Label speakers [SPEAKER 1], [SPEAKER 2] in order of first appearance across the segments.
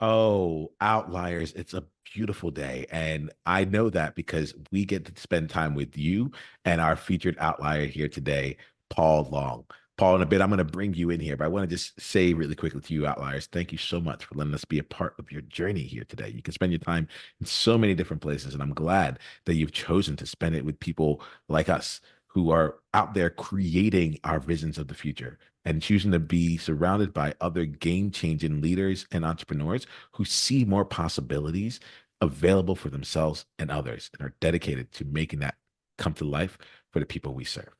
[SPEAKER 1] Oh, Outliers. It's a beautiful day. And I know that because we get to spend time with you and our featured outlier here today, Paul Long. Paul, in a bit, I'm going to bring you in here, but I want to just say really quickly to you, Outliers, thank you so much for letting us be a part of your journey here today. You can spend your time in so many different places, and I'm glad that you've chosen to spend it with people like us who are out there creating our visions of the future and choosing to be surrounded by other game changing leaders and entrepreneurs who see more possibilities available for themselves and others and are dedicated to making that come to life for the people we serve.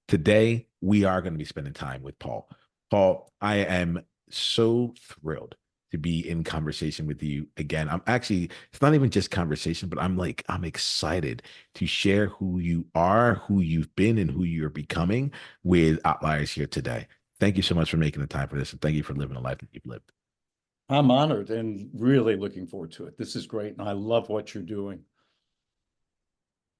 [SPEAKER 1] Today, we are going to be spending time with Paul. Paul, I am so thrilled to be in conversation with you again. I'm actually, it's not even just conversation, but I'm excited to share who you are, who you've been, and who you're becoming with Outliers here today. Thank you so much for making the time for this, and thank you for living the life that you've lived.
[SPEAKER 2] I'm honored and really looking forward to it. This is great, and I love what you're doing.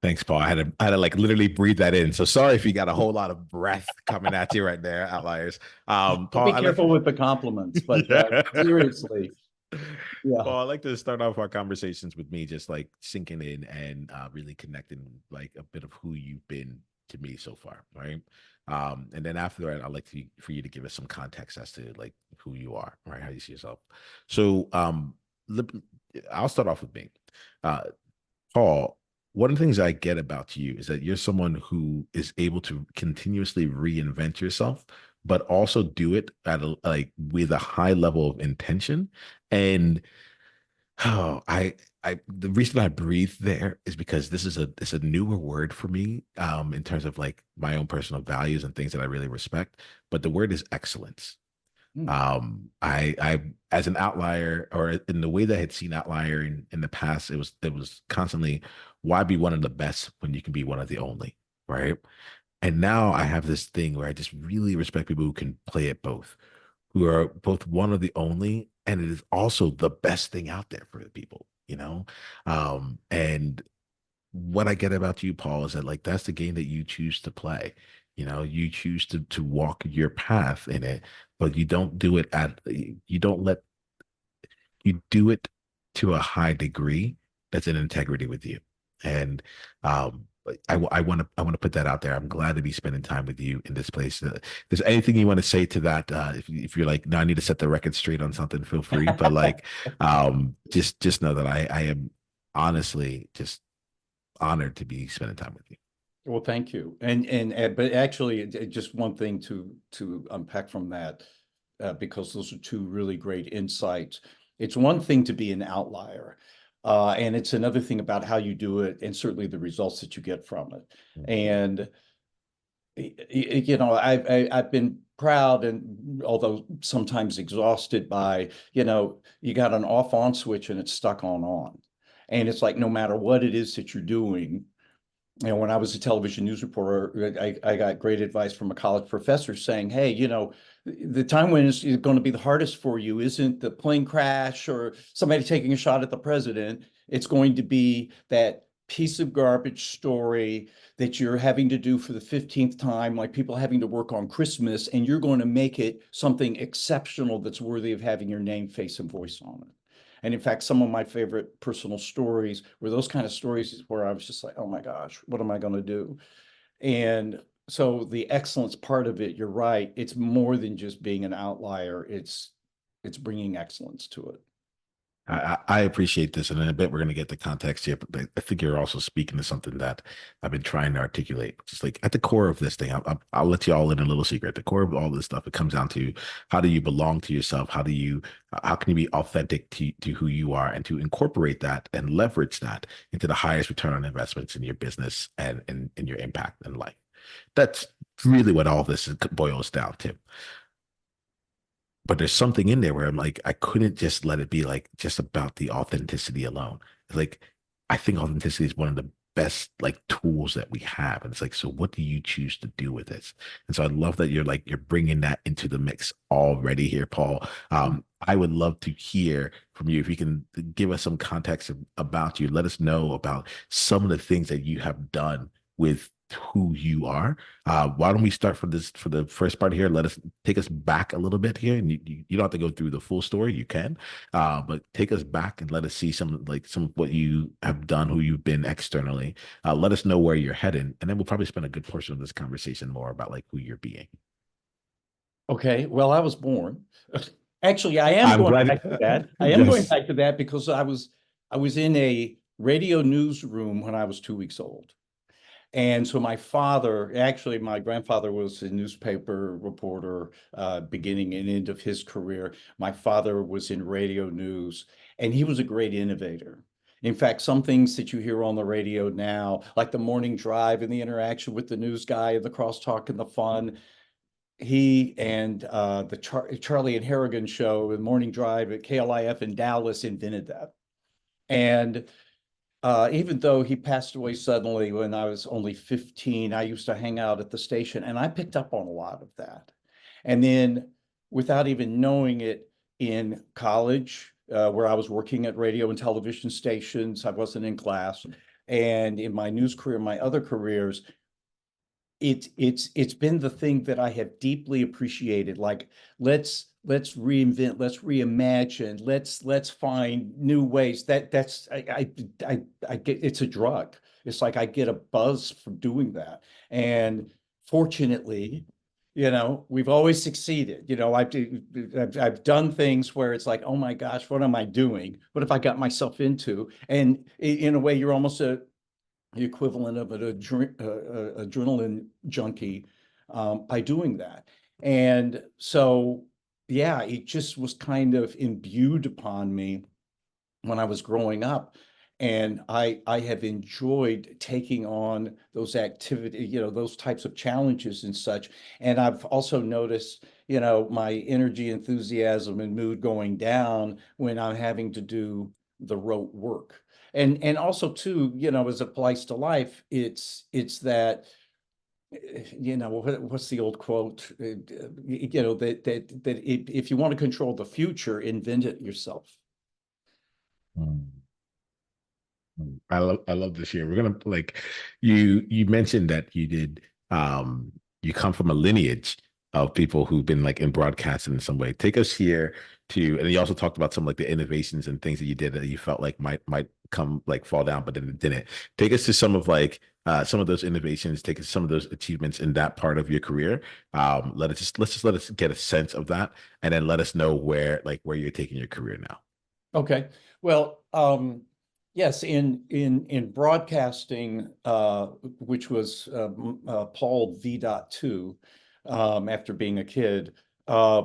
[SPEAKER 1] Thanks, Paul. I had to like literally breathe that in. So sorry if you got a whole lot of breath coming at you right there, Outliers.
[SPEAKER 2] I'll
[SPEAKER 1] Paul,
[SPEAKER 2] be
[SPEAKER 1] I like
[SPEAKER 2] careful with the compliments, but
[SPEAKER 1] yeah.
[SPEAKER 2] seriously, yeah.
[SPEAKER 1] Well, I like to start off our conversations with me just like sinking in and really connecting like a bit of who you've been to me so far, right? And then after that, I'd like for you to give us some context as to like who you are, right? How you see yourself. So, lip- I'll start off with me. Uh, Paul, one of the things I get about you is that you're someone who is able to continuously reinvent yourself, but also do it at like with a high level of intention. And oh, the reason I breathe there is because it's a newer word for me, in terms of like my own personal values and things that I really respect. But the word is excellence.
[SPEAKER 2] Hmm.
[SPEAKER 1] I as an outlier or in the way that I had seen outlier in the past, it was constantly why be one of the best when you can be one of the only, right? And now I have this thing where I just really respect people who can play it both, who are both one of the only, and it is also the best thing out there for the people, you know? And what I get about you, Paul, is that like that's the game that you choose to play. You know, you choose to walk your path in it, but you don't do it at you don't let you do it to a high degree that's in integrity with you. And I want to put that out there. I'm glad to be spending time with you in this place. If there's anything you want to say to that, if you're like, no, I need to set the record straight on something, feel free. But like, just know that I am honestly just honored to be spending time with you.
[SPEAKER 2] Well, thank you. And but actually, just one thing to unpack from that, because those are two really great insights. It's one thing to be an outlier, and it's another thing about how you do it, and certainly the results that you get from it. And you know, I've been proud and although sometimes exhausted by, you got an off on switch and it's stuck on. And it's like no matter what it is that you're doing, when I was a television news reporter, I got great advice from a college professor saying, hey, the time when it's going to be the hardest for you isn't the plane crash or somebody taking a shot at the president. It's going to be that piece of garbage story that you're having to do for the 15th time, like people having to work on Christmas, and you're going to make it something exceptional that's worthy of having your name, face, and voice on it. And in fact, some of my favorite personal stories were those kind of stories where I was just like, oh my gosh, what am I going to do? And so the excellence part of it, you're right. It's more than just being an outlier. It's bringing excellence to it.
[SPEAKER 1] I appreciate this, and in a bit we're going to get the context here. But I think you're also speaking to something that I've been trying to articulate. Just like at the core of this thing, I'll let you all in a little secret. At the core of all this stuff, it comes down to how do you belong to yourself? How can you be authentic to who you are, and to incorporate that and leverage that into the highest return on investments in your business and in your impact in life. That's really what all this boils down to. But there's something in there where I'm like, I couldn't just let it be like just about the authenticity alone. Like, I think authenticity is one of the best like tools that we have. And it's like, so what do you choose to do with this? And so I love that you're bringing that into the mix already here, Paul. I would love to hear from you if you can give us some context about you. Let us know about some of the things that you have done with who you are. Why don't we start for the first part here? Let us take us back a little bit here, and you don't have to go through the full story. You can, but take us back and let us see some of what you have done, who you've been externally. Let us know where you're heading, and then we'll probably spend a good portion of this conversation more about like who you're being.
[SPEAKER 2] Okay, well, I was born. Actually, I am
[SPEAKER 1] I'm
[SPEAKER 2] going
[SPEAKER 1] glad.
[SPEAKER 2] back to that. I am going
[SPEAKER 1] Yes.
[SPEAKER 2] back to that because I was in a radio newsroom when I was 2 weeks old. And so my father, actually, my grandfather was a newspaper reporter, beginning and end of his career. My father was in radio news, and he was a great innovator. In fact, some things that you hear on the radio now, like the morning drive and the interaction with the news guy and the crosstalk and the fun, he and the Charlie and Harrigan show, the morning drive at KLIF in Dallas invented that. And even though he passed away suddenly when I was only 15, I used to hang out at the station and I picked up on a lot of that. And then, without even knowing it, in college, where I was working at radio and television stations, I wasn't in class. And in my news career, my other careers, it's been the thing that I have deeply appreciated. Like, let's reinvent, let's reimagine, let's find new ways. I get, it's a drug. It's like I get a buzz from doing that. And fortunately, we've always succeeded. I've done things where it's like, oh my gosh, what am I doing? What have I got myself into? And in a way, you're almost the equivalent of an adrenaline junkie, by doing that. And so, yeah, it just was kind of imbued upon me when I was growing up. And I have enjoyed taking on those activities, those types of challenges and such. And I've also noticed, my energy, enthusiasm, and mood going down when I'm having to do the rote work. And also too, as it applies to life, it's that, what's the old quote? That if you want to control the future, invent it yourself.
[SPEAKER 1] Mm. I love this year. We're gonna like you mentioned that you come from a lineage of people who've been like in broadcasting in some way. Take us here to, and you also talked about some like the innovations and things that you did that you felt like might come like fall down, but then it didn't. Take us to some of like some of those innovations, take us to some of those achievements in that part of your career. Let us get a sense of that, and then let us know where you're taking your career now.
[SPEAKER 2] Okay. Well, yes, in broadcasting, which was Paul V.2, after being a kid, I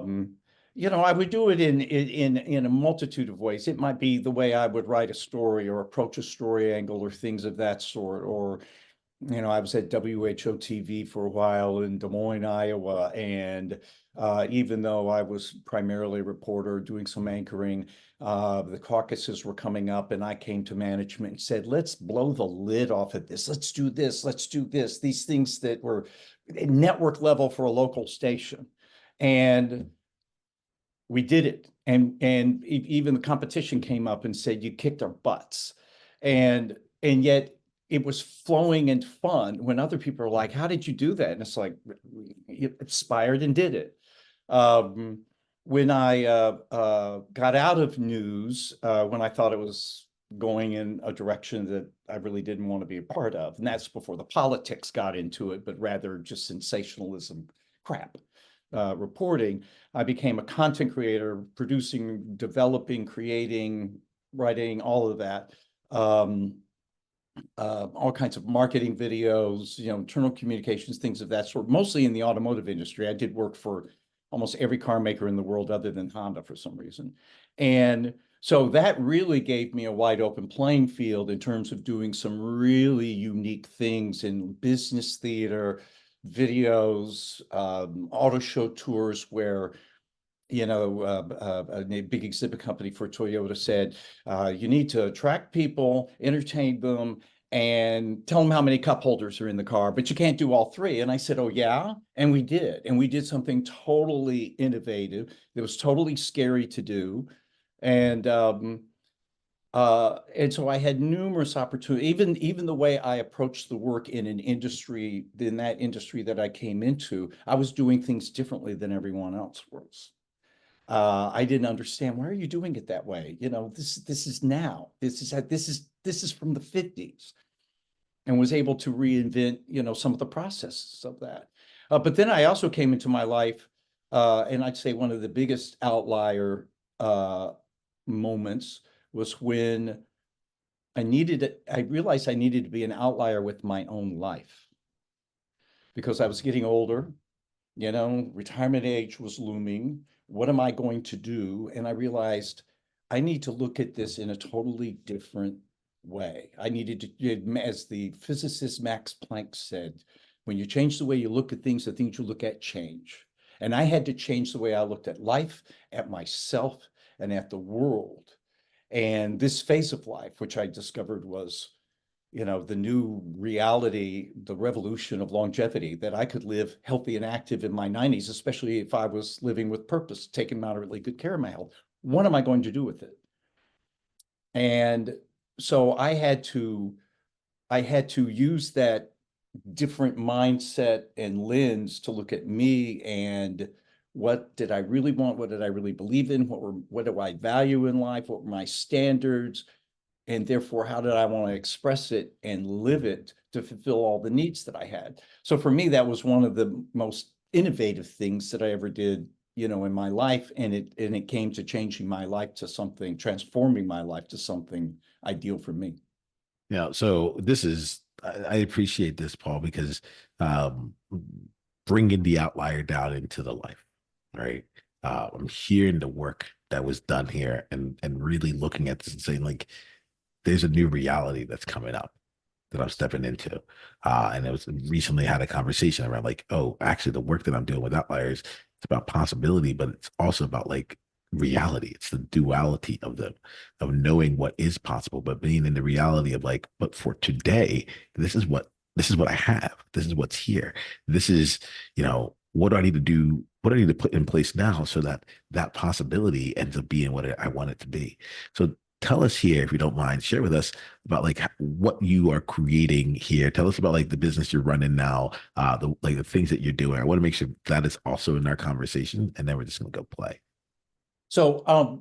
[SPEAKER 2] would do it in a multitude of ways. It might be the way I would write a story or approach a story angle or things of that sort, or I was at WHO TV for a while in Des Moines, Iowa, and even though I was primarily a reporter doing some anchoring, the caucuses were coming up, and I came to management and said, "Let's blow the lid off of this. Let's do this. Let's do this." These things that were network level for a local station, and we did it. And even the competition came up and said, "You kicked our butts," and yet it was flowing and fun when other people are like, "How did you do that?" And it's like, you inspired and did it. Um, when I got out of news, when I thought it was going in a direction that I really didn't want to be a part of, and that's before the politics got into it, but rather just sensationalism crap, reporting, I became a content creator, producing, developing, creating, writing, all of that. Um, all kinds of marketing videos, internal communications, things of that sort, mostly in the automotive industry. I did work for almost every car maker in the world other than Honda for some reason. And so that really gave me a wide open playing field in terms of doing some really unique things in business theater, videos, auto show tours where a big exhibit company for Toyota said, you need to attract people, entertain them, and tell them how many cup holders are in the car, but you can't do all three. And I said, oh, yeah. And we did. And we did something totally innovative. It was totally scary to do. And And so I had numerous opportunities, even the way I approached the work in that industry that I came into, I was doing things differently than everyone else was. I didn't understand, why are you doing it that way? This is now. This is from the 50s, and was able to reinvent, some of the processes of that. But then I also came into my life, and I'd say one of the biggest outlier moments was when I realized I needed to be an outlier with my own life, because I was getting older, retirement age was looming. What am I going to do? And I realized I need to look at this in a totally different way. I needed to, as the physicist Max Planck said, when you change the way you look at things, the things you look at change. And I had to change the way I looked at life, at myself, and at the world. And this phase of life, which I discovered was, the new reality, the revolution of longevity, that I could live healthy and active in my 90s, especially if I was living with purpose, taking moderately good care of my health. What am I going to do with it? And so I had to use that different mindset and lens to look at me and what did I really want? What did I really believe in? What do I value in life? What were my standards? And therefore, how did I want to express it and live it to fulfill all the needs that I had? So for me, that was one of the most innovative things that I ever did, in my life. And it came to changing my life to something, transforming my life to something ideal for me.
[SPEAKER 1] So this is, I appreciate this, Paul, because um, bringing the outlier down into the life, right? I'm hearing the work that was done here, and really looking at this and saying, like, there's a new reality that's coming up that I'm stepping into. And it was recently had a conversation around, like, oh, actually the work that I'm doing with outliers, it's about possibility, but it's also about like reality. It's the duality of them, of knowing what is possible, but being in the reality of like, but for today, this is what I have. This is what's here. This is, what do I need to do? What do I need to put in place now so that that possibility ends up being what I want it to be? So tell us here, if you don't mind, share with us about like what you are creating here. Tell us about like the business you're running now, the things that you're doing. I want to make sure that is also in our conversation, and then we're just gonna go play.
[SPEAKER 2] So uh,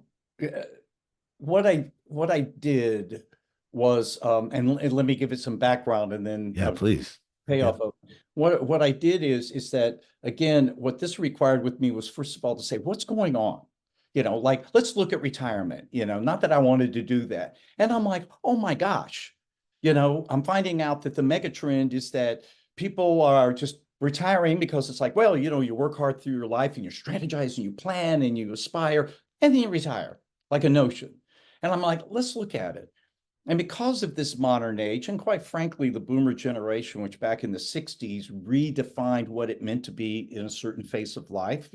[SPEAKER 2] what I did was, and let me give it some background, and then
[SPEAKER 1] Yeah, please. Yeah.
[SPEAKER 2] payoff of what I did is that, again, what this required with me was, first of all, to say, what's going on? Like, let's look at retirement, not that I wanted to do that. And I'm like, oh my gosh, I'm finding out that the mega trend is that people are just retiring because it's like, well, you work hard through your life and you strategize and you plan and you aspire, and then you retire, like a notion. And I'm like, let's look at it. And because of this modern age, and quite frankly, the boomer generation, which back in the 60s redefined what it meant to be in a certain phase of life,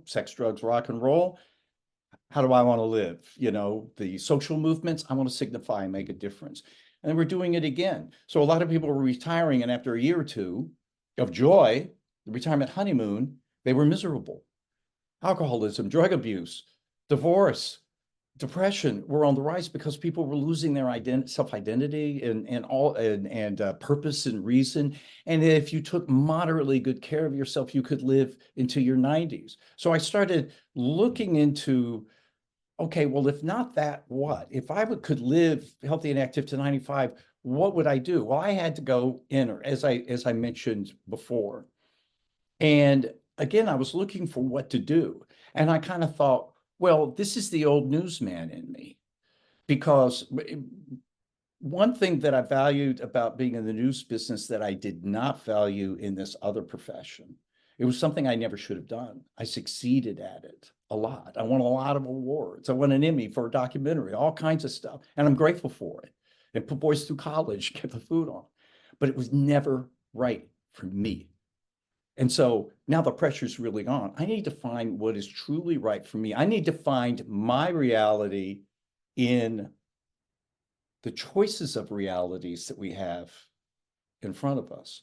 [SPEAKER 2] sex, drugs, rock and roll. How do I want to live? The social movements, I want to signify and make a difference. And we're doing it again. So a lot of people were retiring, and after a year or two of joy, the retirement honeymoon, they were miserable. Alcoholism, drug abuse, divorce, depression were on the rise because people were losing their self-identity and purpose and reason. And if you took moderately good care of yourself, you could live into your 90s. So I started looking into, okay, well, if not that, what? If I could live healthy and active to 95, what would I do? Well, I had to go inner, as I mentioned before. And again, I was looking for what to do. And I kind of thought, well, this is the old newsman in me, because one thing that I valued about being in the news business that I did not value in this other profession, it was something I never should have done. I succeeded at it a lot. I won a lot of awards. I won an Emmy for a documentary, all kinds of stuff. And I'm grateful for it. And put boys through college, get the food on. But it was never right for me. And so now the pressure's really on. I need to find what is truly right for me. I need to find my reality in the choices of realities that we have in front of us.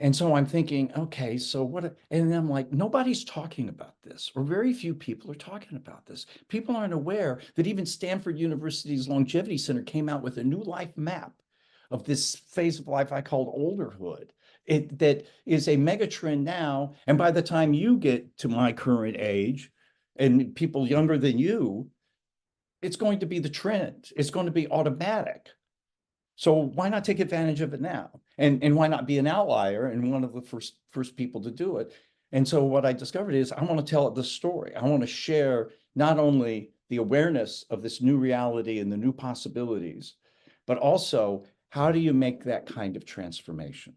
[SPEAKER 2] And so I'm thinking, okay, so and I'm like, nobody's talking about this, or very few people are talking about this. People aren't aware that even Stanford University's Longevity Center came out with a new life map of this phase of life I called olderhood. That is a mega trend now. And by the time you get to my current age and people younger than you, it's going to be the trend. It's going to be automatic. So why not take advantage of it now? And why not be an outlier and one of the first people to do it? And so what I discovered is I want to tell the story. I want to share not only the awareness of this new reality and the new possibilities, but also how do you make that kind of transformation?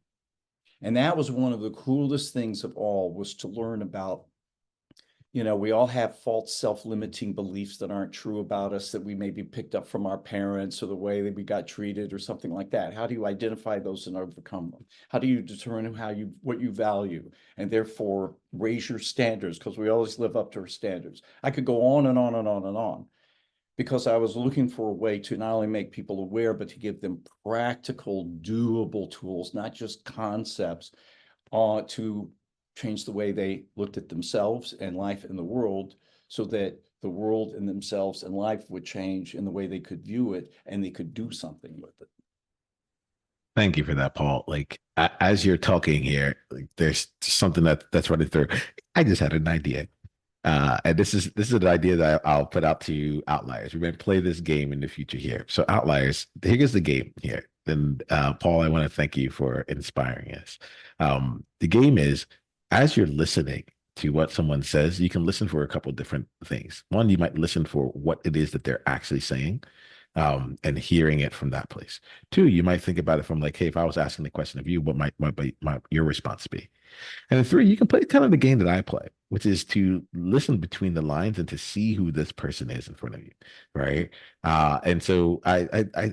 [SPEAKER 2] And that was one of the coolest things of all, was to learn about, we all have false self-limiting beliefs that aren't true about us, that we maybe picked up from our parents or the way that we got treated or something like that. How do you identify those and overcome them? How do you determine what you value, and therefore raise your standards? Because we always live up to our standards. I could go on and on and on and on, because I was looking for a way to not only make people aware, but to give them practical, doable tools, not just concepts, to change the way they looked at themselves and life in the world, so that the world and themselves and life would change in the way they could view it, and they could do something with it.
[SPEAKER 1] Thank you for that, Paul. Like as you're talking here, like there's something that's running through. I just had an idea. And this is an idea that I'll put out to Outliers. We're going to play this game in the future here. So Outliers, here's the game here. And Paul, I want to thank you for inspiring us. The game is, as you're listening to what someone says, you can listen for a couple of different things. One, you might listen for what it is that they're actually saying, and hearing it from that place. Two, you might think about it from like, hey, if I was asking the question of you, what might your response be? And then three, you can play kind of the game that I play, which is to listen between the lines and to see who this person is in front of you, right? And so I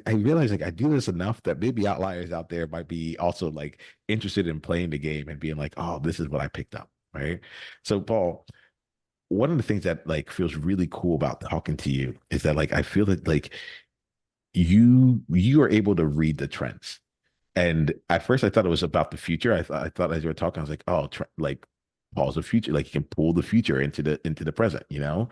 [SPEAKER 1] realize like I do this enough that maybe outliers out there might be also like interested in playing the game and being like, oh, this is what I picked up, right? So Paul, one of the things that like feels really cool about talking to you is that like I feel that like you are able to read the trends. And at first, I thought it was about the future. I thought as you were talking, I was like, oh, like Paul's the future. Like you can pull the future into the present, you know.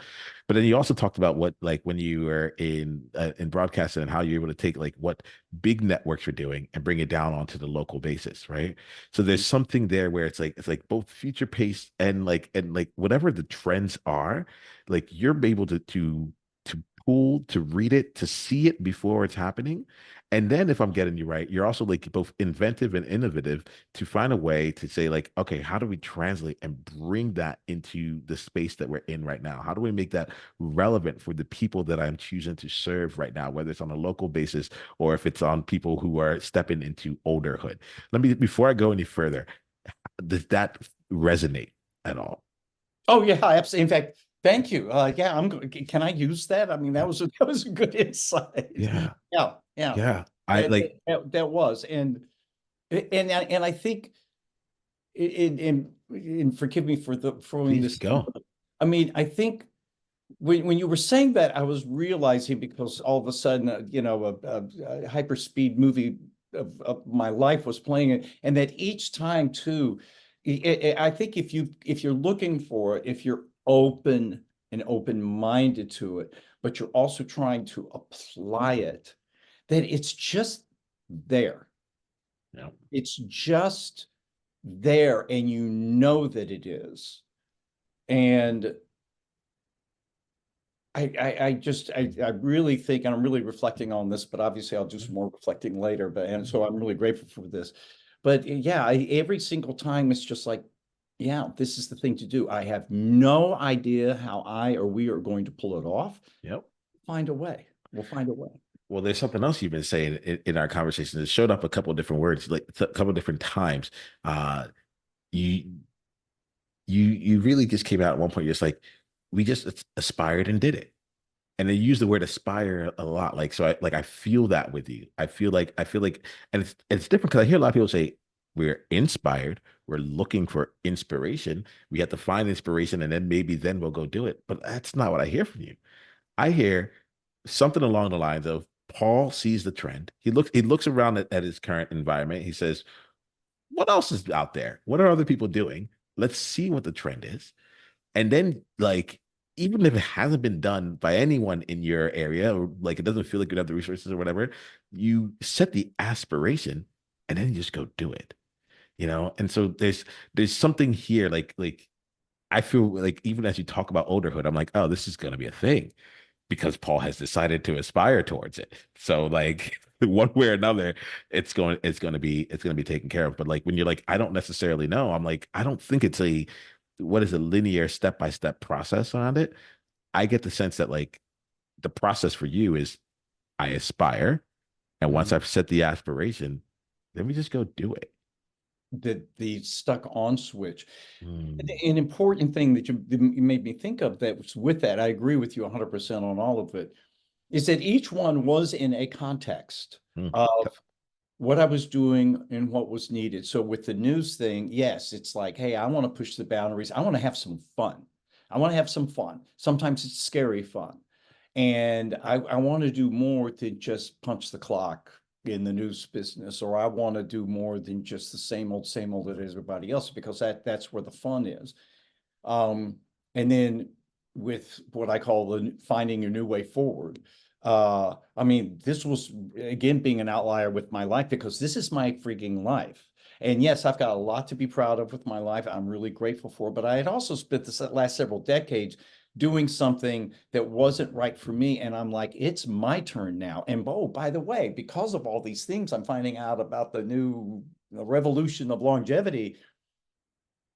[SPEAKER 1] But then you also talked about what like when you were in broadcasting and how you're able to take like what big networks are doing and bring it down onto the local basis, right? So there's something there where it's like both future pace and like whatever the trends are, like you're able to pull, to read it, to see it before it's happening. And then, if I'm getting you right, you're also like both inventive and innovative to find a way to say, like, okay, how do we translate and bring that into the space that we're in right now? How do we make that relevant for the people that I'm choosing to serve right now, whether it's on a local basis or if it's on people who are stepping into olderhood? Before I go any further, does that resonate at all?
[SPEAKER 2] Oh yeah, absolutely. In fact, thank you. Yeah, can I use that? I mean, that was a good insight.
[SPEAKER 1] Yeah,
[SPEAKER 2] Yeah, yeah.
[SPEAKER 1] yeah. I like,
[SPEAKER 2] That was, and I think, and forgive me for throwing
[SPEAKER 1] please
[SPEAKER 2] this in,
[SPEAKER 1] go.
[SPEAKER 2] but I mean, I think when you were saying that, I was realizing, because all of a sudden, a hyperspeed movie of my life was playing it, and that each time too, I think if you're looking for it, if you're open and open-minded to it, but you're also trying to apply it, then it's just there.
[SPEAKER 1] Yeah.
[SPEAKER 2] It's just there, and you know that it is. And I really think, and I'm really reflecting on this, but obviously I'll do some more reflecting later. And so I'm really grateful for this. But yeah, every single time it's just like, yeah, this is the thing to do. I have no idea how I or we are going to pull it off.
[SPEAKER 1] Yep.
[SPEAKER 2] Find a way. We'll find a way.
[SPEAKER 1] Well, there's something else you've been saying in our conversation. It showed up a couple of different words, like a couple of different times. You you really just came out at one point. You're just like, we just aspired and did it, and they use the word aspire a lot. Like so, I feel that with you. I feel like, and it's different because I hear a lot of people say we're inspired, we're looking for inspiration. We have to find inspiration, and then maybe then we'll go do it. But that's not what I hear from you. I hear something along the lines of Paul sees the trend. He looks around at his current environment. He says, what else is out there? What are other people doing? Let's see what the trend is. And then, like, even if it hasn't been done by anyone in your area, or like it doesn't feel like you have the resources or whatever, you set the aspiration and then you just go do it, you know? And so there's something here, like I feel like even as you talk about olderhood, I'm like, oh, this is gonna be a thing because Paul has decided to aspire towards it. So like one way or another, it's gonna be taken care of. But like when you're like, I don't necessarily know, I'm like, I don't think it's a what is a linear step-by-step process on it. I get the sense that like the process for you is I aspire, and once
[SPEAKER 2] Mhm.
[SPEAKER 1] I've set the aspiration, then we just go do it.
[SPEAKER 2] The stuck on switch.
[SPEAKER 1] Mm,
[SPEAKER 2] An important thing that you made me think of that was with that, I agree with you 100% on all of it, is that each one was in a context
[SPEAKER 1] mm.
[SPEAKER 2] of what I was doing and what was needed. So with the news thing, yes, it's like, hey, I want to push the boundaries. I want to have some fun. I want to have some fun. Sometimes it's scary fun. And I want to do more than just punch the clock in the news business, or I want to do more than just the same old that everybody else, because that's where the fun is. Um, and then with what I call the finding your new way forward. I mean, this was again being an outlier with my life because this is my freaking life. And yes, I've got a lot to be proud of with my life. I'm really grateful for, but I had also spent the last several decades doing something that wasn't right for me. And I'm like, it's my turn now. And oh, by the way, because of all these things, I'm finding out about the new revolution of longevity.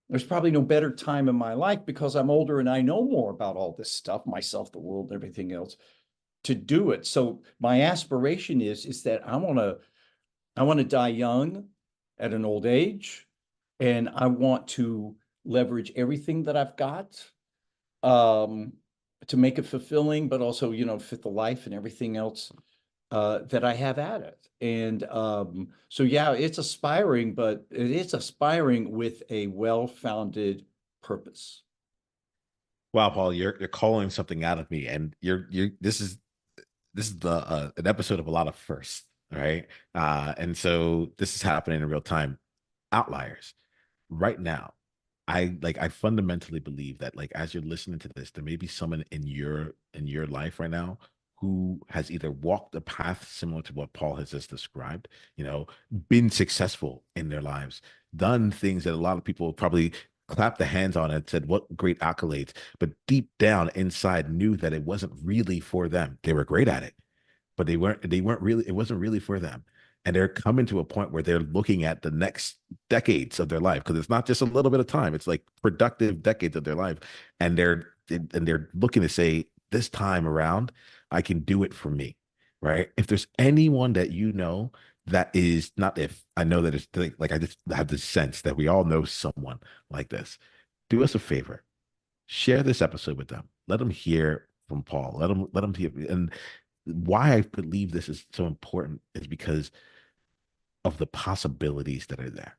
[SPEAKER 2] There's probably no better time in my life because I'm older and I know more about all this stuff, myself, the world, and everything else, to do it. So my aspiration is that I want to die young at an old age, and I want to leverage everything that I've got um, to make it fulfilling, but also, fit the life and everything else that I have at it. And so, yeah, it's aspiring, but it is aspiring with a well-founded purpose.
[SPEAKER 1] Wow, Paul, you're calling something out of me, and you're this is the an episode of a lot of firsts, right? And so this is happening in real time. Outliers right now. I fundamentally believe that like as you're listening to this, there may be someone in your life right now who has either walked a path similar to what Paul has just described, been successful in their lives, done things that a lot of people probably clapped the hands on and said, what great accolades, but deep down inside knew that it wasn't really for them. They were great at it, but they weren't really, it wasn't really for them. And they're coming to a point where they're looking at the next decades of their life because it's not just a little bit of time, it's like productive decades of their life. And they're looking to say, this time around I can do it for me, right? If there's anyone that that is not, if I know that it's like I just have this sense that we all know someone like this, do us a favor, share this episode with them, let them hear from Paul, let them hear. And why I believe this is so important is because of the possibilities that are there,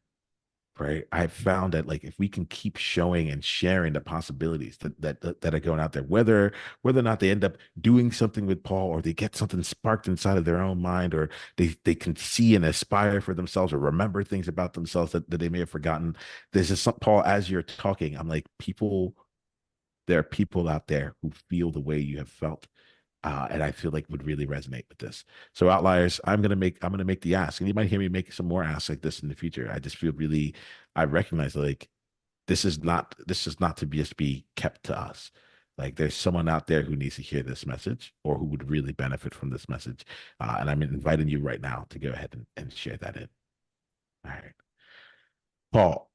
[SPEAKER 1] right? I found that like if we can keep showing and sharing the possibilities that are going out there, whether or not they end up doing something with Paul, or they get something sparked inside of their own mind, or they can see and aspire for themselves, or remember things about themselves that they may have forgotten. There's just some, Paul, as you're talking, I'm like, there are people out there who feel the way you have felt, and I feel like would really resonate with this. So outliers, I'm gonna make the ask, and you might hear me make some more asks like this in the future. I just feel really, I recognize like this is not to just be kept to us. Like there's someone out there who needs to hear this message or who would really benefit from this message, and I'm inviting you right now to go ahead and share that in. All right, Paul,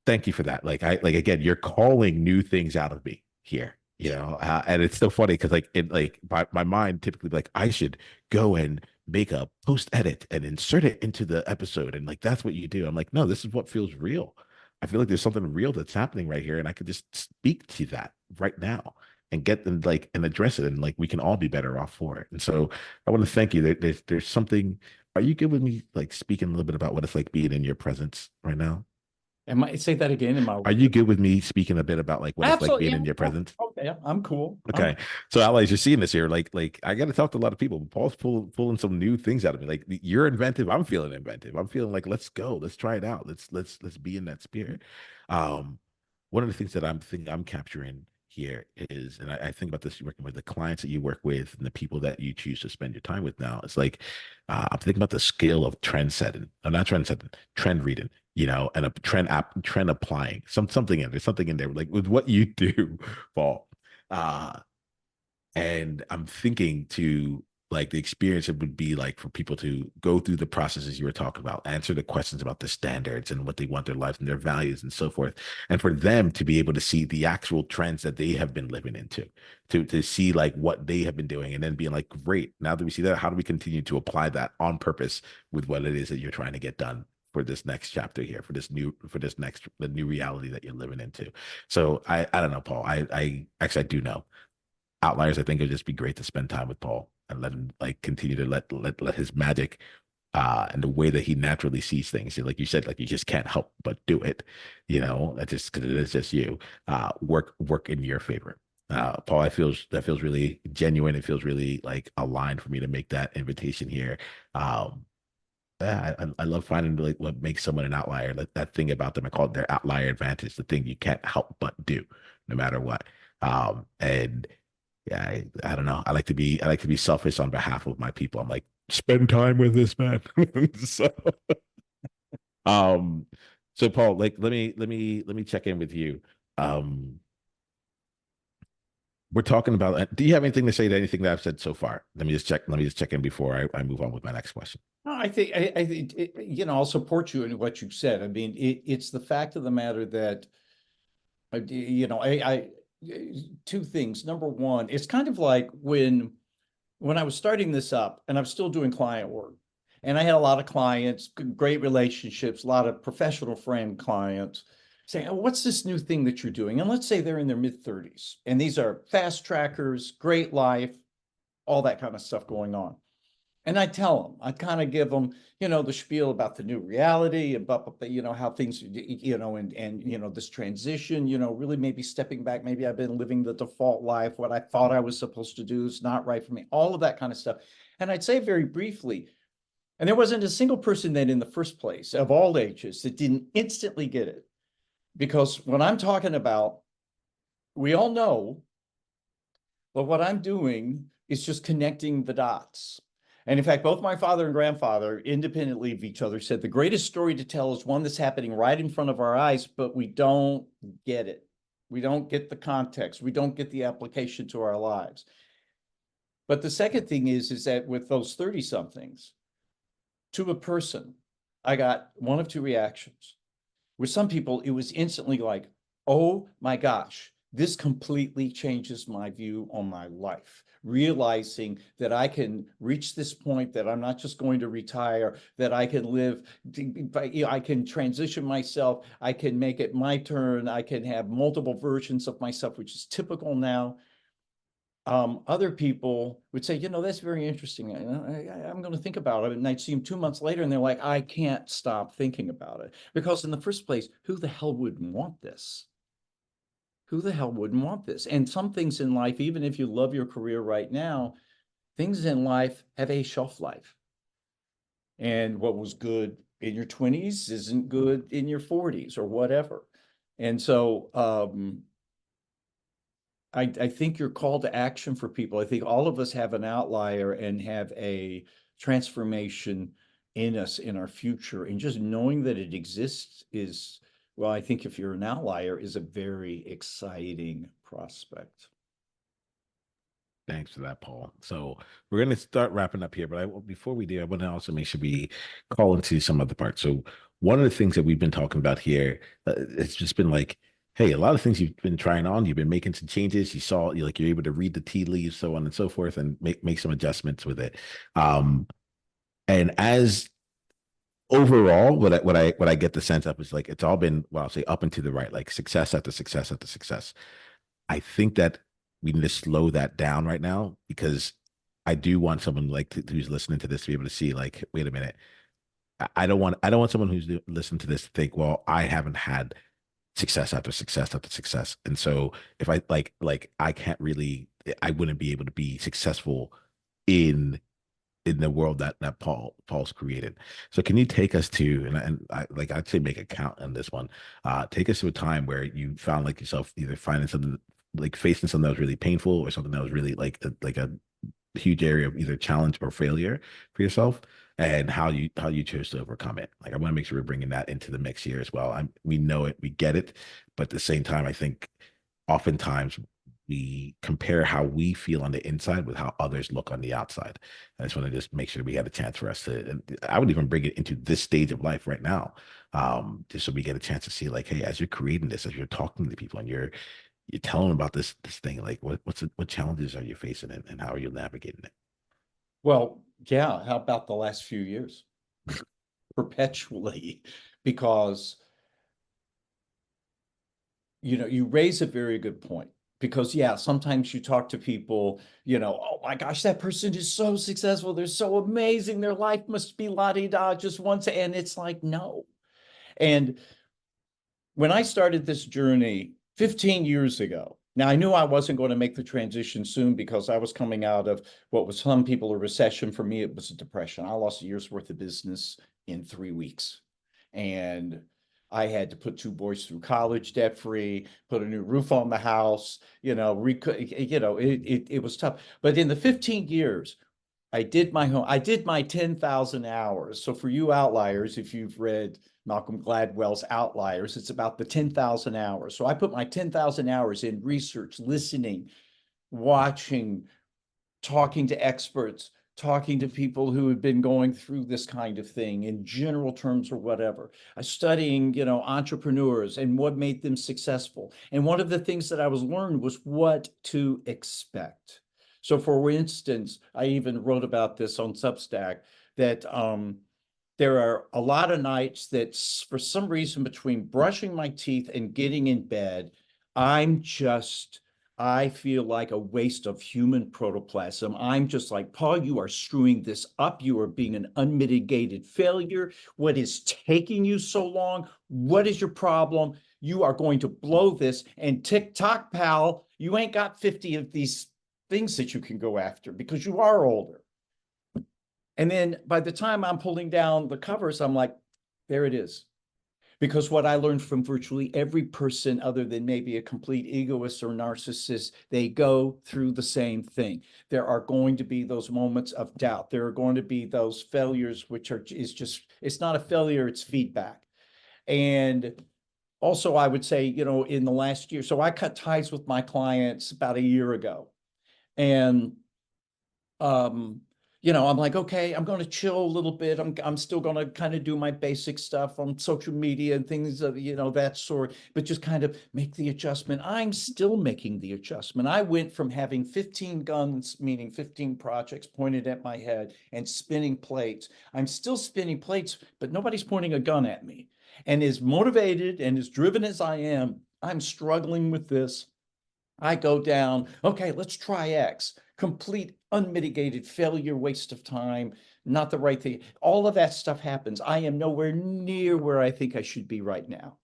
[SPEAKER 1] thank you for that. Like again, you're calling new things out of me here, and it's so funny because my mind typically like I should go and make a post edit and insert it into the episode, and like that's what you do. I'm like, no, this is what feels real. I feel like there's something real that's happening right here, and I could just speak to that right now and get them like and address it, and like we can all be better off for it. And so I want to thank you. There's something. Are you good with me like speaking a little bit about what it's like being in your presence right now?
[SPEAKER 2] Am I say that again? Am I
[SPEAKER 1] Are you good with me speaking a bit about like what it's like
[SPEAKER 2] absolutely?
[SPEAKER 1] being
[SPEAKER 2] Yeah.
[SPEAKER 1] in your
[SPEAKER 2] Oh,
[SPEAKER 1] presence?
[SPEAKER 2] okay. I'm cool.
[SPEAKER 1] Okay. So Alex, you're seeing this here. Like I got to talk to a lot of people. Paul's pulling some new things out of me. Like you're inventive. I'm feeling inventive. I'm feeling like let's go. Let's try it out. Let's be in that spirit. Um, One of the things that I'm thinking I'm capturing here is, and I think about this working with the clients that you work with and the people that you choose to spend your time with now. It's like I'm thinking about the skill of trend setting. I'm not trend setting, trend reading, and a trend applying. Something in there's something in there. Like with what you do, Paul. Uh, and I'm thinking to like the experience it would be like for people to go through the processes you were talking about, answer the questions about the standards and what they want their lives and their values and so forth. And for them to be able to see the actual trends that they have been living into, to see like what they have been doing, and then being like, great, now that we see that, how do we continue to apply that on purpose with what it is that you're trying to get done for this next chapter here, for this next the new reality that you're living into. So I don't know, Paul. I actually I do know. Outliers, I think it'd just be great to spend time with Paul and let him like continue to let his magic and the way that he naturally sees things. Like you said, like you just can't help but do it. That just because it is just you. Work in your favor. Paul, that feels really genuine. It feels really like aligned for me to make that invitation here. Um, yeah, I love finding like what makes someone an outlier. That thing about them, I call it their outlier advantage, the thing you can't help but do, no matter what. And yeah, I don't know. I like to be selfish on behalf of my people. I'm like, spend time with this man. So, um, so Paul, like, let me check in with you. Um, we're talking about. Do you have anything to say to anything that I've said so far? Let me just check. Let me just check in before I move on with my next question.
[SPEAKER 2] No, I think I'll support you in what you said. I mean, it's the fact of the matter that I two things. Number one, it's kind of like when I was starting this up, and I'm still doing client work, and I had a lot of clients, great relationships, a lot of professional friend clients saying, oh, what's this new thing that you're doing? And let's say they're in their mid-30s, and these are fast trackers, great life, all that kind of stuff going on. And I tell them, I kind of give them, the spiel about the new reality, about, how things, and this transition, really maybe stepping back. Maybe I've been living the default life. What I thought I was supposed to do is not right for me, all of that kind of stuff. And I'd say very briefly, and there wasn't a single person then in the first place of all ages that didn't instantly get it. Because what I'm talking about, we all know, but what I'm doing is just connecting the dots. And in fact, both my father and grandfather, independently of each other, said the greatest story to tell is one that's happening right in front of our eyes, but we don't get it. We don't get the context. We don't get the application to our lives. But the second thing is that with those 30 somethings, to a person, I got one of two reactions. With some people, it was instantly like, oh my gosh, this completely changes my view on my life. Realizing that I can reach this point, that I'm not just going to retire, that I can live, I can transition myself, I can make it my turn, I can have multiple versions of myself, which is typical now. Other people would say, that's very interesting. I'm going to think about it. And I'd see them 2 months later and they're like, I can't stop thinking about it. Because in the first place, who the hell wouldn't want this? Who the hell wouldn't want this? And some things in life, even if you love your career right now, things in life have a shelf life. And what was good in your 20s isn't good in your 40s or whatever. And so I think your call to action for people, I think all of us have an outlier and have a transformation in us in our future. And just knowing that it exists is, well, I think if you're an outlier, is a very exciting prospect.
[SPEAKER 1] Thanks for that, Paul. So we're going to start wrapping up here, but before we do, I want to also make sure we call into some other parts. So one of the things that we've been talking about here, it's just been like, hey, a lot of things you've been trying on, you've been making some changes. You're able to read the tea leaves, so on and so forth, and make some adjustments with it. Um, and as overall, what I get the sense of is like it's all been, well, I'll say up and to the right, like success after success after success. I think that we need to slow that down right now because I do want someone like who's listening to this to be able to see like, wait a minute, I don't want someone who's listening to this to think, well, I haven't had success after success after success. And so if I I can't really, I wouldn't be able to be successful in the world that Paul's created. So can you take us to, and I like I'd say make a count on this one. Take us to a time where you found like yourself either finding something, like facing something that was really painful, or something that was really like a huge area of either challenge or failure for yourself, and how you chose to overcome it. Like I want to make sure we're bringing that into the mix here as well. We know it, we get it, but at the same time, I think oftentimes we compare how we feel on the inside with how others look on the outside. I just want to just make sure we had a chance for us to, and I would even bring it into this stage of life right now, just so we get a chance to see like, hey, as you're creating this, as you're talking to people and you're telling them about this thing, like what challenges are you facing, and how are you navigating it?
[SPEAKER 2] Well, yeah, how about the last few years? Perpetually, because you raise a very good point. Because yeah, sometimes you talk to people, oh my gosh, that person is so successful, they're so amazing, their life must be la-di-da just once, and it's like, no. And when I started this journey 15 years ago, now I knew I wasn't going to make the transition soon because I was coming out of what was some people a recession. For me, it was a depression. I lost a year's worth of business in 3 weeks. And I had to put two boys through college debt free, put a new roof on the house, it was tough. But in the 15 years, I did my 10,000 hours. So for you outliers, if you've read Malcolm Gladwell's Outliers, it's about the 10,000 hours. So I put my 10,000 hours in research, listening, watching, talking to experts, talking to people who had been going through this kind of thing in general terms or whatever. I studying, entrepreneurs and what made them successful. And one of the things that I was learned was what to expect. So for instance, I even wrote about this on Substack that there are a lot of nights that for some reason between brushing my teeth and getting in bed, I'm just I feel like a waste of human protoplasm. I'm just like, Paul, you are screwing this up. You are being an unmitigated failure. What is taking you so long? What is your problem? You are going to blow this. And tick tock, pal, you ain't got 50 of these things that you can go after because you are older. And then by the time I'm pulling down the covers, I'm like, there it is. Because what I learned from virtually every person, other than maybe a complete egoist or narcissist, they go through the same thing. There are going to be those moments of doubt. There are going to be those failures, which it's not a failure, it's feedback. And also, I would say, in the last year, so I cut ties with my clients about a year ago. And um, I'm like, okay, I'm going to chill a little bit. I'm still going to kind of do my basic stuff on social media and things of, that sort, but just kind of make the adjustment. I'm still making the adjustment. I went from having 15 guns, meaning 15 projects pointed at my head and spinning plates. I'm still spinning plates, but nobody's pointing a gun at me. And as motivated and as driven as I am, I'm struggling with this. I go down, okay, let's try X. Complete unmitigated failure, waste of time, not the right thing. All of that stuff happens. I am nowhere near where I think I should be right now.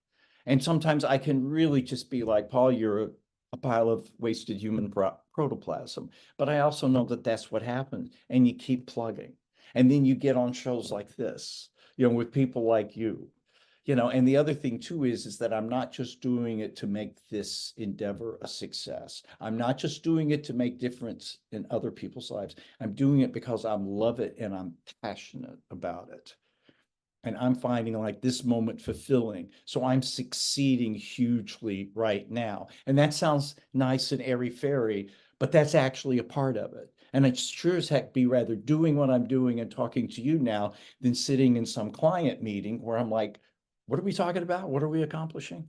[SPEAKER 2] And sometimes I can really just be like, Paul, you're a pile of wasted human protoplasm. But I also know that that's what happens. And you keep plugging. And then you get on shows like this, with people like you. And the other thing too is that I'm not just doing it to make this endeavor a success. I'm not just doing it to make difference in other people's lives. I'm doing it because I love it and I'm passionate about it. And I'm finding like this moment fulfilling. So I'm succeeding hugely right now. And that sounds nice and airy-fairy, but that's actually a part of it. And I'd sure as heck be rather doing what I'm doing and talking to you now than sitting in some client meeting where I'm like, what are we talking about? What are we accomplishing?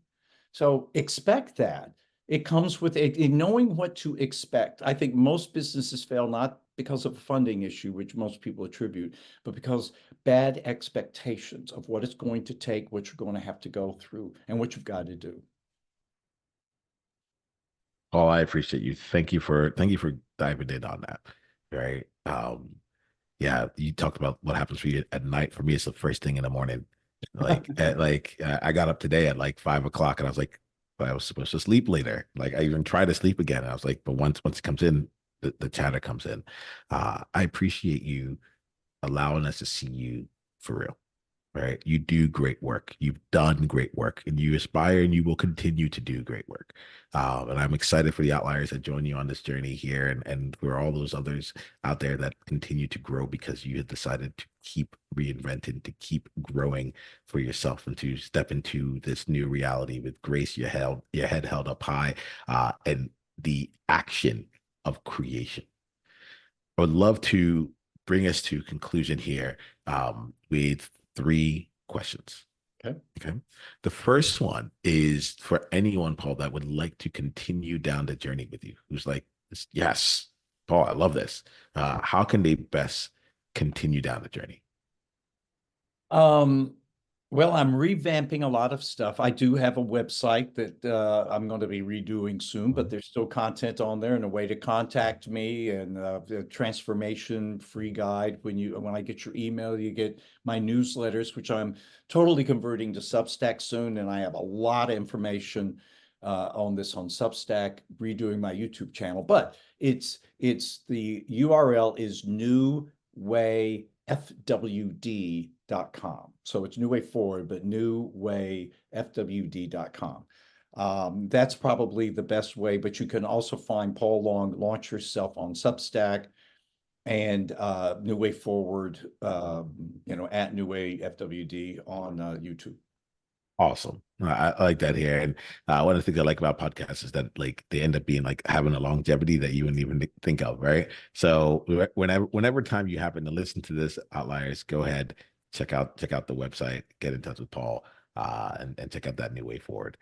[SPEAKER 2] So expect that. It comes with knowing what to expect. I think most businesses fail not because of a funding issue, which most people attribute, but because bad expectations of what it's going to take, what you're going to have to go through, and what you've got to do.
[SPEAKER 1] Oh, I appreciate you. Thank you for diving in on that. Right. Yeah, you talked about what happens for you at night. For me, it's the first thing in the morning. I got up today at like 5 o'clock, and I was like, but I was supposed to sleep later. Like I even tried to sleep again. And I was like, but once it comes in, the chatter comes in. I appreciate you allowing us to see you for real. Right? You do great work. You've done great work, and you aspire, and you will continue to do great work. And I'm excited for the outliers that join you on this journey here, and for all those others out there that continue to grow because you have decided to keep reinventing, to keep growing for yourself, and to step into this new reality with grace, your head held up high, and the action of creation. I would love to bring us to conclusion here with three questions.
[SPEAKER 2] Okay.
[SPEAKER 1] Okay. The first one is for anyone, Paul, that would like to continue down the journey with you, who's like, yes, Paul, I love this. How can they best continue down the journey?
[SPEAKER 2] Um, well, I'm revamping a lot of stuff. I do have a website that I'm going to be redoing soon, but
[SPEAKER 1] Mhm.
[SPEAKER 2] there's still content on there and a way to contact me and the transformation free guide. When I get your email, you get my newsletters, which I'm totally converting to Substack soon, and I have a lot of information on this on Substack, redoing my YouTube channel. But it's the URL is newwayfwd.com. So it's New Way Forward, but newwayfwd.com. That's probably the best way, but you can also find Paul Long, Launch Yourself on Substack and New Way Forward, at New Way FWD on YouTube.
[SPEAKER 1] Awesome. I like that here. And one of the things I like about podcasts is that like they end up being like having a longevity that you wouldn't even think of, right? So whenever time you happen to listen to this Outliers, go ahead, check out the website, get in touch with Paul, and check out that new way forward.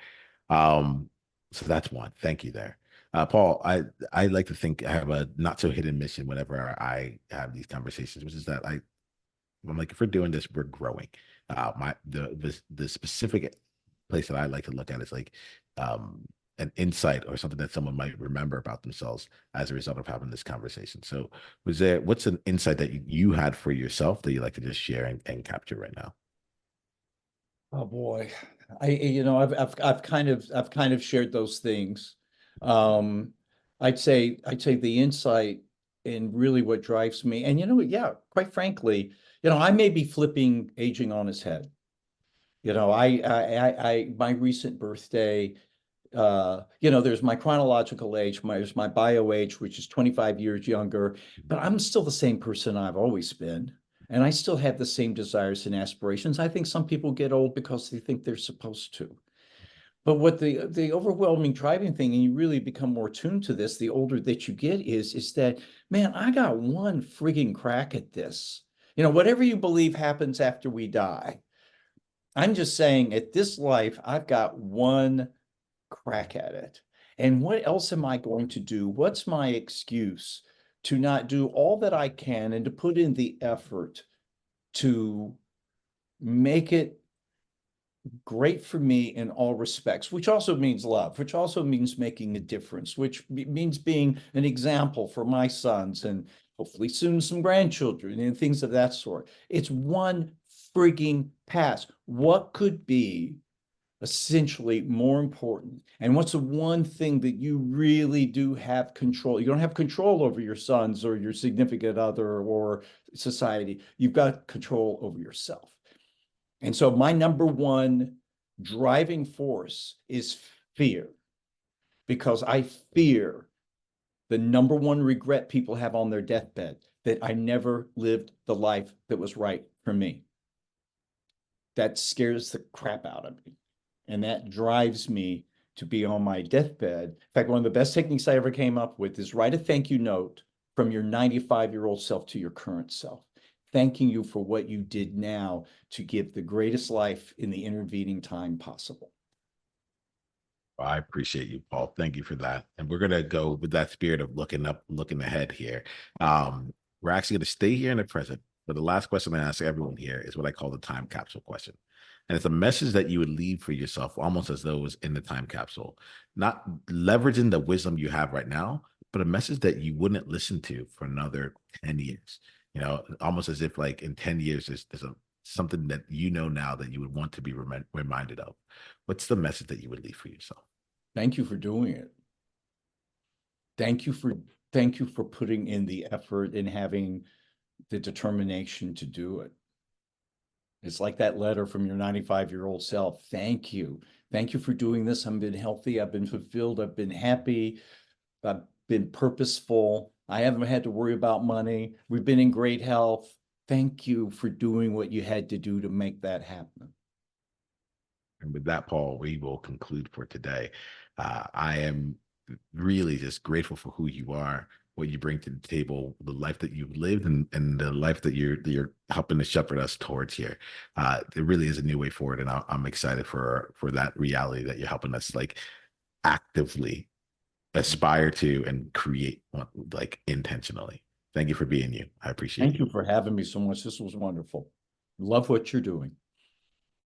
[SPEAKER 1] Um, so that's one. Thank you there. Paul, I like to think I have a not so hidden mission whenever I have these conversations, which is that I'm like, if we're doing this, we're growing. The specific place that I like to look at is like an insight or something that someone might remember about themselves as a result of having this conversation. So, what's an insight that you had for yourself that you like to just share and capture right now?
[SPEAKER 2] Oh boy. I've kind of shared those things. Um, I'd say the insight and really what drives me, and yeah, quite frankly, I may be flipping aging on his head. My recent birthday, there's my chronological age, there's my bio age, which is 25 years younger, but I'm still the same person I've always been. And I still have the same desires and aspirations. I think some people get old because they think they're supposed to. But what the overwhelming driving thing, and you really become more tuned to this the older that you get, is that, man, I got one frigging crack at this. Whatever you believe happens after we die. I'm just saying at this life, I've got one crack at it. And what else am I going to do? What's my excuse to not do all that I can and to put in the effort to make it great for me in all respects, which also means love, which also means making a difference, which means being an example for my sons and hopefully soon some grandchildren and things of that sort. It's one frigging pass. What could be essentially more important? And what's the one thing that you really do have control? You don't have control over your sons or your significant other or society. You've got control over yourself. And so my number one driving force is fear, because I fear the number one regret people have on their deathbed, that I never lived the life that was right for me. That scares the crap out of me. And that drives me to be on my deathbed. In fact, one of the best techniques I ever came up with is write a thank you note from your 95-year-old self to your current self, thanking you for what you did now to give the greatest life in the intervening time possible.
[SPEAKER 1] I appreciate you, Paul. Thank you for that. And we're gonna go with that spirit of looking up, looking ahead here. We're actually gonna stay here in the present. But the last question I ask everyone here is what I call the time capsule question. And it's a message that you would leave for yourself, almost as though it was in the time capsule, not leveraging the wisdom you have right now, but a message that you wouldn't listen to for another 10 years. almost as if like in 10 years, there's something that you know now that you would want to be reminded of. What's the message that you would leave for yourself?
[SPEAKER 2] Thank you for doing it. Thank you for thank you for putting in the effort and having the determination to do it. It's like that letter from your 95-year-old self. Thank you. Thank you for doing this. I've been healthy. I've been fulfilled. I've been happy. I've been purposeful. I haven't had to worry about money. We've been in great health. Thank you for doing what you had to do to make that happen.
[SPEAKER 1] And with that, Paul, we will conclude for today. I am really just grateful for who you are, what you bring to the table, the life that you've lived, and the life that you're helping to shepherd us towards here. There really is a new way forward, and I'm excited for that reality that you're helping us like actively aspire to and create like intentionally. Thank you for being you. I appreciate
[SPEAKER 2] Thank
[SPEAKER 1] you.
[SPEAKER 2] you for having me so much. This was wonderful. Love what you're doing.